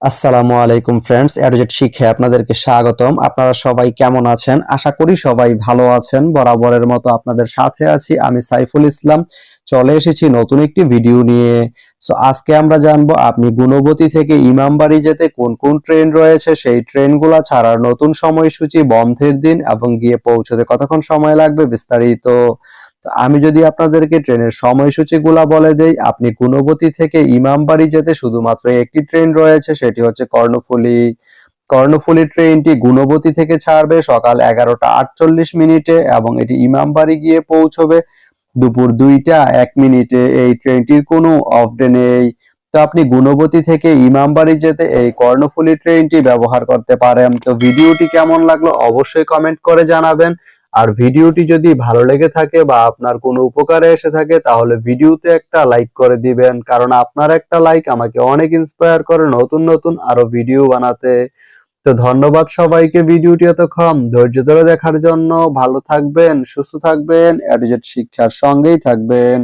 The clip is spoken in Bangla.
আসসালামু আলাইকুম ফ্রেন্ডস, এডুজেট শিক্ষায় আপনাদেরকে স্বাগতম। আপনারা সবাই কেমন আছেন? আশা করি সবাই ভালো আছেন। বরাবরের মতো আপনাদের সাথে আছি আমি সাইফুল ইসলাম। চলে এসেছি নতুন একটি ভিডিও নিয়ে। আজকে আমরা জানবো আপনি গুণবতী থেকে ইমামবাড়ি যেতে কোন কোন ট্রেন রয়েছে, সেই ট্রেনগুলো ছাড়ার নতুন সময়সূচি, বন্ধের দিন এবং গিয়ে পৌঁছতে কতক্ষণ সময় লাগবে বিস্তারিত। আমি যদি আপনাদেরকে ট্রেনের সময়সূচিগুলা বলে দেই, আপনি গুণবতী থেকে ইমামবাড়ি যেতে শুধুমাত্র একটি ট্রেন রয়েছে, সেটি হচ্ছে কর্ণফুলী। কর্ণফুলী ট্রেনটি গুণবতী থেকে ছাড়বে সকাল 11টা 48 মিনিটে এবং এটি ইমামবাড়ি গিয়ে পৌঁছবে দুপুর 2টা 1 মিনিটে। এই ট্রেনটির কোনো অফ ডে নেই। তো আপনি গুণবতী থেকে ইমামবাড়ি যেতে এই কর্ণফুলী ট্রেনটি ব্যবহার করতে পারেন। তো ভিডিওটি কেমন লাগলো অবশ্যই কমেন্ট করে জানাবেন। আর ভিডিওটি যদি ভালো লেগে থাকে বা আপনার কোনো উপকারে এসে থাকে তাহলে ভিডিওতে একটা লাইক করে দিবেন, কারণ আপনার একটা লাইক আমাকে অনেক ইন্সপায়ার করে নতুন নতুন আরো ভিডিও বানাতে। তো ধন্যবাদ সবাইকে ভিডিওটি এতক্ষণ ধৈর্য ধরে দেখার জন্য। ভালো থাকবেন, সুস্থ থাকবেন, এডুজেট শিক্ষার সঙ্গেই থাকবেন।